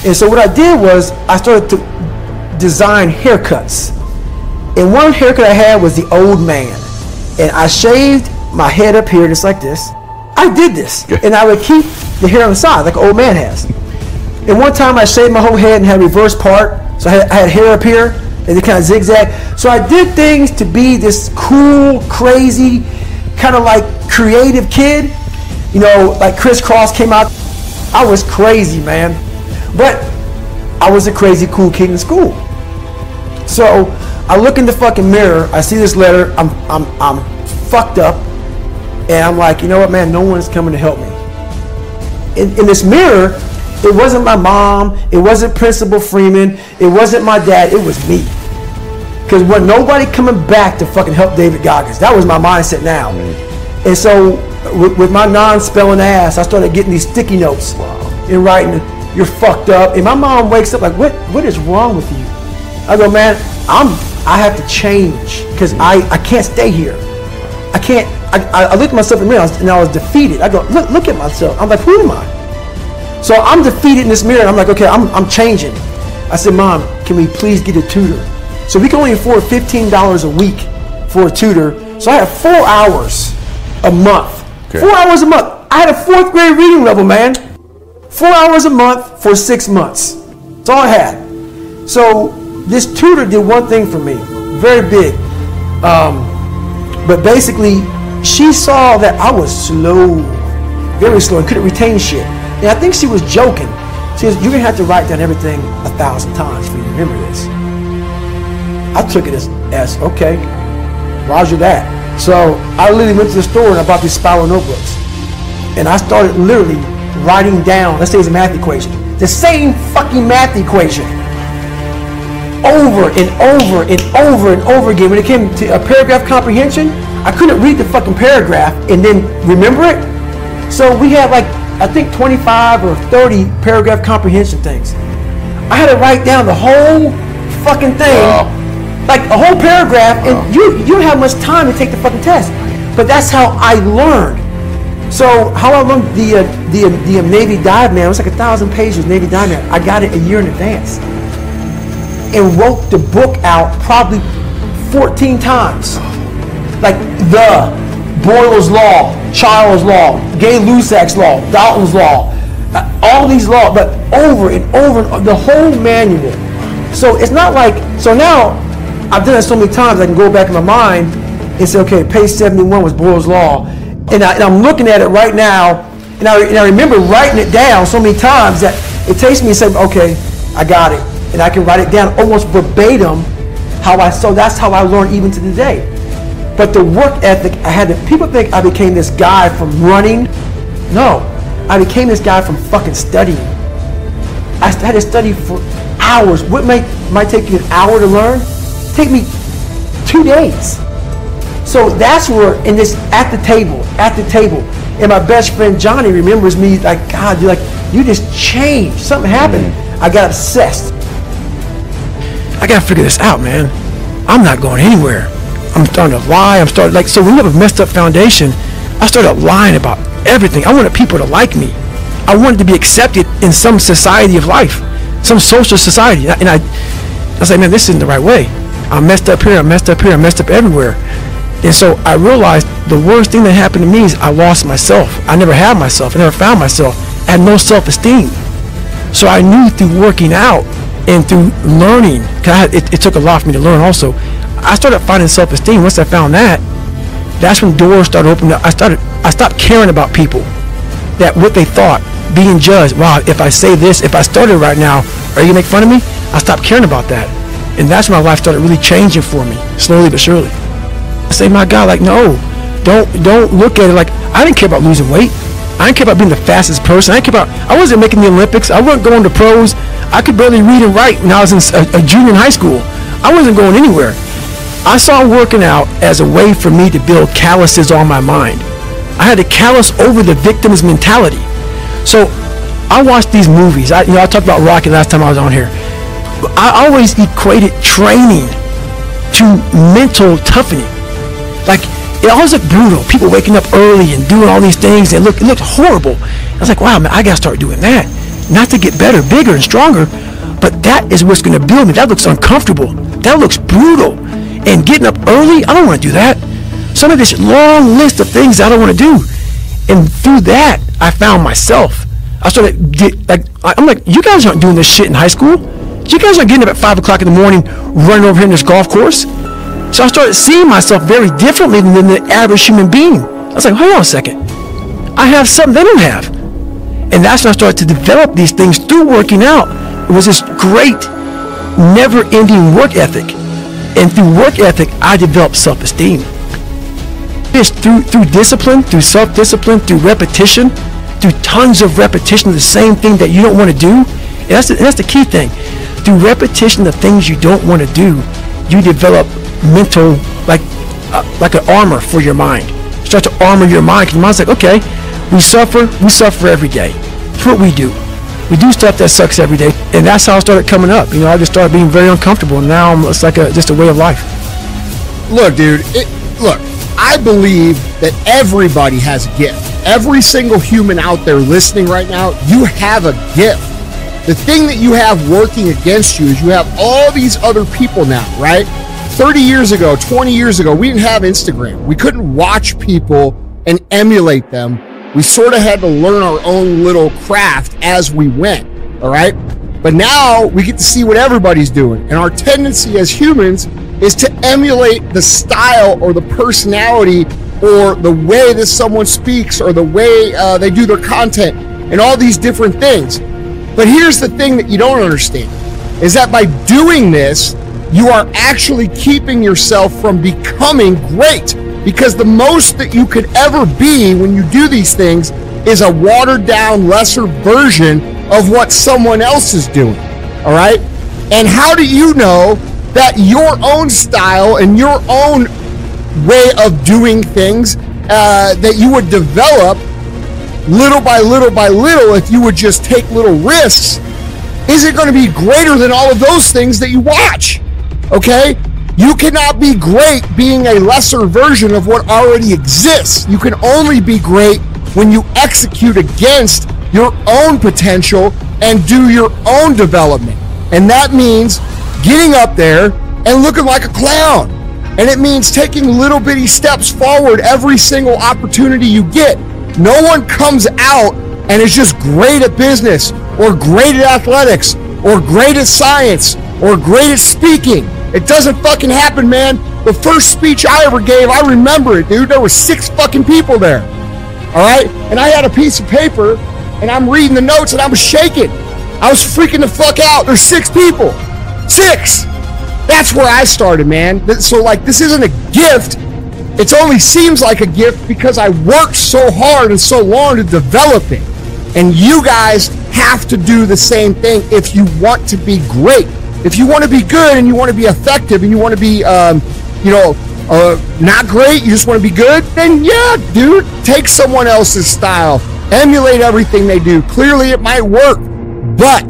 And so what I did was I started to design haircuts. And one haircut I had was the old man. And I shaved my head up here just like this. I did this. And I would keep the hair on the side like an old man has. And one time I shaved my whole head and had a reverse part. So I had hair up here and it kind of zigzag. So I did things to be this cool, crazy, kind of like creative kid. You know, like Criss Cross came out. I was crazy, man. But I was a crazy, cool kid in school. So I look in the fucking mirror. I see this letter. I'm fucked up. And I'm like, you know what, man? No one's coming to help me. In this mirror, it wasn't my mom. It wasn't Principal Freeman. It wasn't my dad. It was me. Because wasn't nobody coming back to fucking help David Goggins. That was my mindset now. And so with my non-spelling ass, I started getting these sticky notes and writing, "You're fucked up." And my mom wakes up like, what is wrong with you? I go, man, I have to change because I can't stay here. I can't. I looked at myself in the mirror and I was defeated. I go, look at myself. I'm like, who am I? So I'm defeated in this mirror. And I'm like, okay, I'm changing. I said, Mom, can we please get a tutor? So we can only afford $15 a week for a tutor. So I have 4 hours a month. Okay. 4 hours a month. I had a 4th grade reading level, man. 4 hours a month for 6 months. That's all I had. So this tutor did one thing for me, very big. But basically, she saw that I was slow, very slow, and couldn't retain shit. And I think she was joking. She says, "You're gonna have to write down everything 1,000 times for you to remember this." I took it as okay, roger that. So I literally went to the store and I bought these spiral notebooks. And I started literally writing down, let's say it's a math equation, the same fucking math equation over and over and over and over again. When it came to a paragraph comprehension, I couldn't read the fucking paragraph and then remember it. So we had like, I think 25 or 30 paragraph comprehension things. I had to write down the whole fucking thing. Wow. Like a whole paragraph, and you don't have much time to take the fucking test. But that's how I learned. So how I learned the Navy Dive Man, it was like 1,000 pages, Navy Dive Man. I got it a year in advance. And wrote the book out probably 14 times. Like the Boyle's Law, Child's Law, Gay-Lussac's Law, Dalton's Law, all these laws, but over and over, the whole manual. So it's not like, so now, I've done it so many times I can go back in my mind and say, okay, page 71 was Boyle's Law. And I'm looking at it right now, and I remember writing it down so many times that it takes me to say, okay, I got it. And I can write it down almost verbatim so that's how I learn even to today. But the work ethic I had, people think I became this guy from running. No, I became this guy from fucking studying. I had to study for hours. What might take you an hour to learn? Take me 2 days. So that's where, in this, at the table, and my best friend Johnny remembers me like, God, you just changed. Something happened. I got obsessed. I gotta figure this out, man. I'm not going anywhere. I'm starting to lie. So when you have a messed up foundation, I started lying about everything. I wanted people to like me. I wanted to be accepted in some society of life, some social society. And I was like, man, this isn't the right way. I'm messed up here, I'm messed up here, I'm messed up everywhere. And so I realized the worst thing that happened to me is I lost myself. I never had myself. I never found myself. I had no self-esteem. So I knew through working out and through learning, because it took a lot for me to learn also, I started finding self-esteem. Once I found that, that's when doors started opening up. I stopped caring about people, that what they thought, being judged. Wow, if I say this, if I started right now, are you gonna make fun of me? I stopped caring about that. And that's when my life started really changing for me, slowly but surely. I say, my God, like, no, don't look at it like, I didn't care about losing weight. I didn't care about being the fastest person. I wasn't making the Olympics. I wasn't going to pros. I could barely read and write when I was in a junior in high school. I wasn't going anywhere. I saw working out as a way for me to build calluses on my mind. I had to callous over the victim's mentality. So I watched these movies. I talked about Rocky last time I was on here. I always equated training to mental toughening. Like, it always looked brutal. People waking up early and doing all these things. It looked horrible. I was like, wow, man, I got to start doing that. not to get better, bigger, and stronger, but that is what's going to build me. That looks uncomfortable. That looks brutal. And getting up early, I don't want to do that. Some of this long list of things I don't want to do. And through that, I found myself. I started, I'm like, you guys aren't doing this shit in high school. You guys aren't getting up at 5 o'clock in the morning, running over here in this golf course. So I started seeing myself very differently than the average human being. I was like, hold on a second. I have something they don't have. And that's when I started to develop these things through working out. It was this great, never-ending work ethic. And through work ethic, I developed self-esteem. It's through discipline, through self-discipline, through repetition, through tons of repetition of the same thing that you don't want to do. And that's the key thing. Through repetition of things you don't want to do, you develop mental, like an armor for your mind. You start to armor your mind, because your mind's like, okay, we suffer every day. That's what we do. We do stuff that sucks every day. And that's how I started coming up. I just started being very uncomfortable, and now it's like just a way of life. Look, dude, I believe that everybody has a gift. Every single human out there listening right now, you have a gift. The thing that you have working against you is you have all these other people now, right? 30 years ago, 20 years ago, we didn't have Instagram. We couldn't watch people and emulate them. We sort of had to learn our own little craft as we went, all right? But now we get to see what everybody's doing. And our tendency as humans is to emulate the style or the personality or the way that someone speaks or the way they do their content and all these different things. But here's the thing that you don't understand, is that by doing this, you are actually keeping yourself from becoming great, because the most that you could ever be when you do these things is a watered down, lesser version of what someone else is doing, all right? And how do you know that your own style and your own way of doing things that you would develop little by little by little, if you would just take little risks, is it going to be greater than all of those things that you watch? Okay? You cannot be great being a lesser version of what already exists. You can only be great when you execute against your own potential and do your own development. And that means getting up there and looking like a clown. And it means taking little bitty steps forward every single opportunity you get. No one comes out and is just great at business or great at athletics or great at science or great at speaking. It doesn't fucking happen, man. The first speech I ever gave, I remember it, dude. There were 6 fucking people there. All right? And I had a piece of paper and I'm reading the notes and I was shaking. I was freaking the fuck out. There's 6 people. 6! That's where I started, man. So, this isn't a gift. It only seems like a gift because I worked so hard and so long to develop it. And you guys have to do the same thing if you want to be great. If you want to be good and you want to be effective and you want to be, not great, you just want to be good, then yeah, dude, take someone else's style. Emulate everything they do. Clearly it might work. But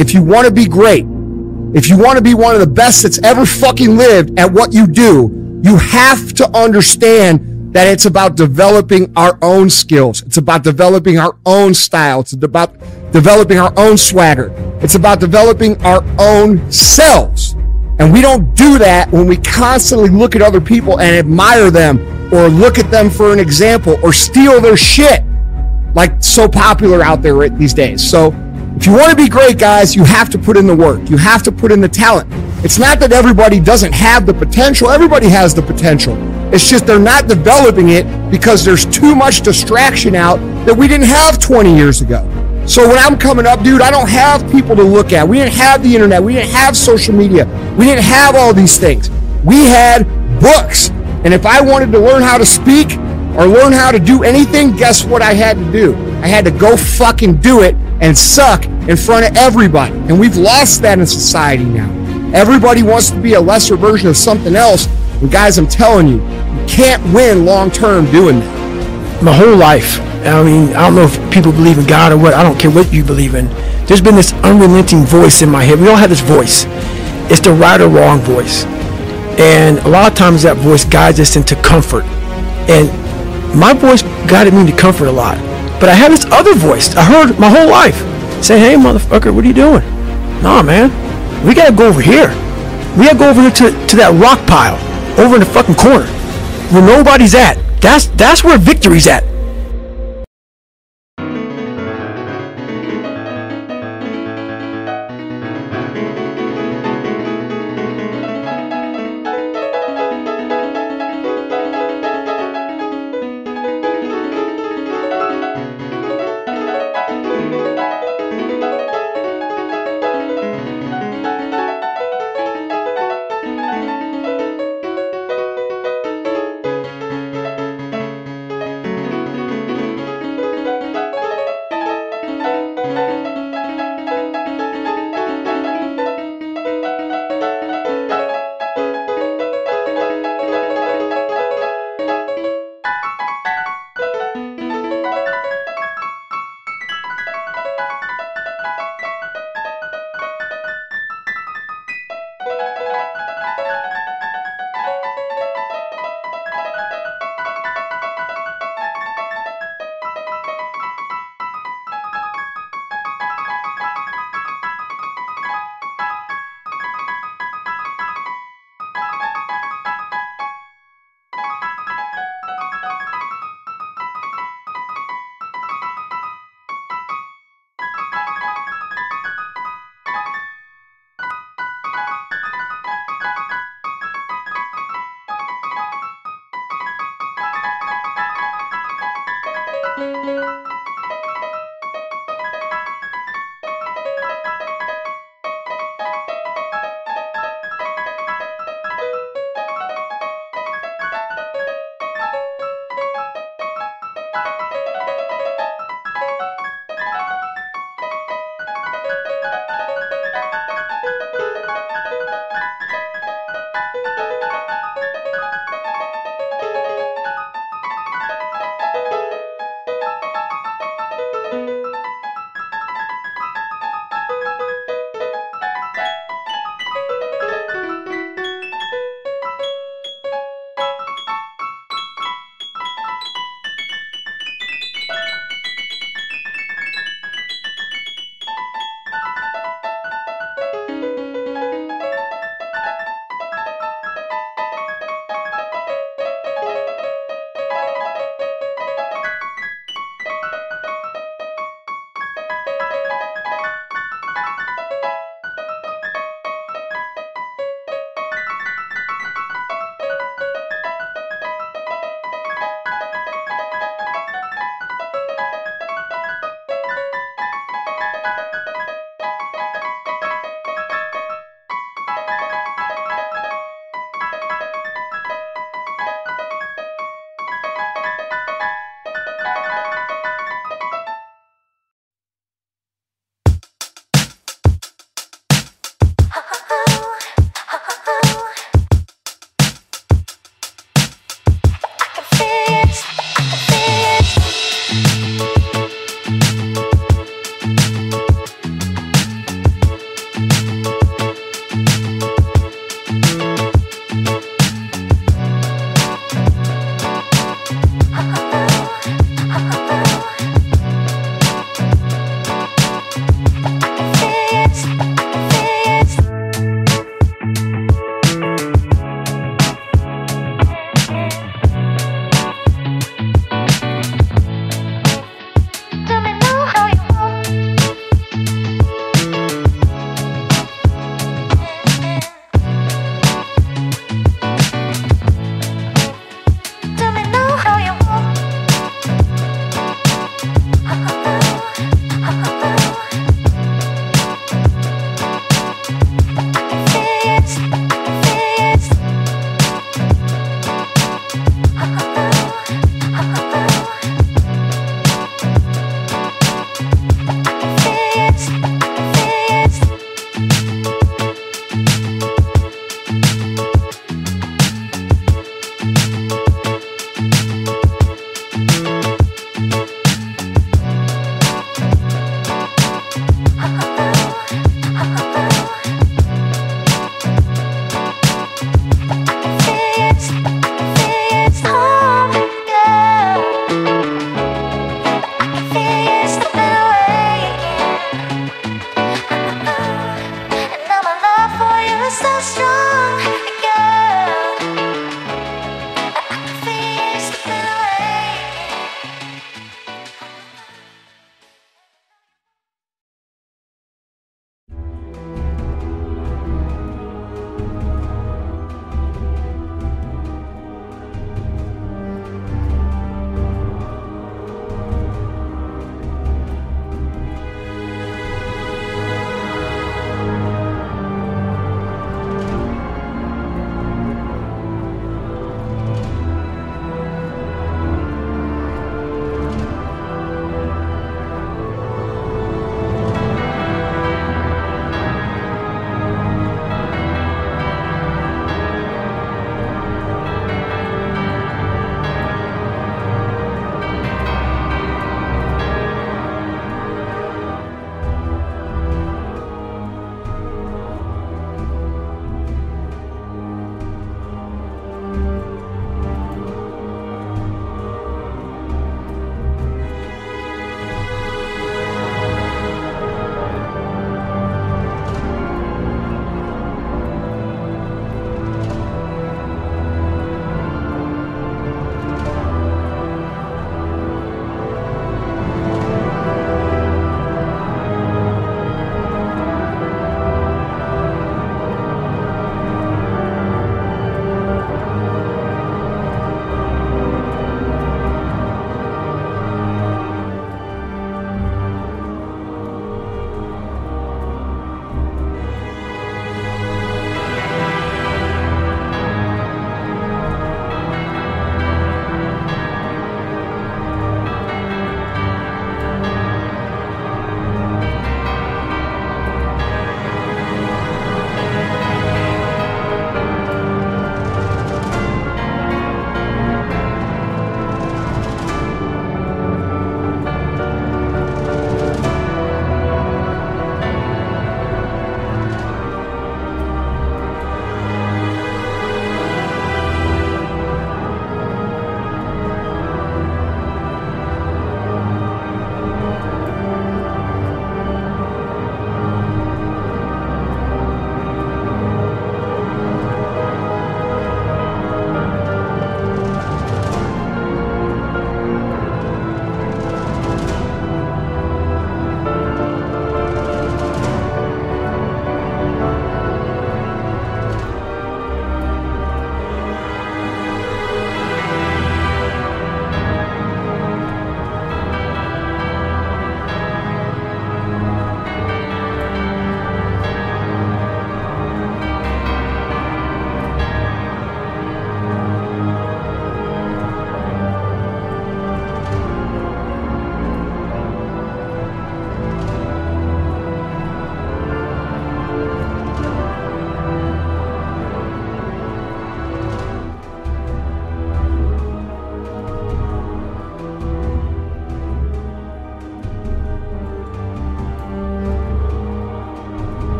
if you want to be great, if you want to be one of the best that's ever fucking lived at what you do, you have to understand that it's about developing our own skills. It's about developing our own style. It's about developing our own swagger. It's about developing our own selves. And we don't do that when we constantly look at other people and admire them or look at them for an example or steal their shit, like so popular out there these days. So if you want to be great, guys, you have to put in the work. You have to put in the talent. It's not that everybody doesn't have the potential. Everybody has the potential. It's just they're not developing it because there's too much distraction out that we didn't have 20 years ago. So when I'm coming up, dude, I don't have people to look at. We didn't have the internet. We didn't have social media. We didn't have all these things. We had books. And if I wanted to learn how to speak or learn how to do anything, guess what I had to do? I had to go fucking do it and suck in front of everybody. And we've lost that in society now. Everybody wants to be a lesser version of something else. And guys, I'm telling you, you can't win long term doing that. My whole life, I mean, I don't know if people believe in God or what. I don't care what you believe in. There's been this unrelenting voice in my head. We all have this voice. It's the right or wrong voice. And a lot of times that voice guides us into comfort. And my voice guided me into comfort a lot. But I had this other voice I heard my whole life. Say, hey, motherfucker, what are you doing? Nah, man, we gotta go over here. We gotta go over here to that rock pile over in the fucking corner where nobody's at. That's where victory's at.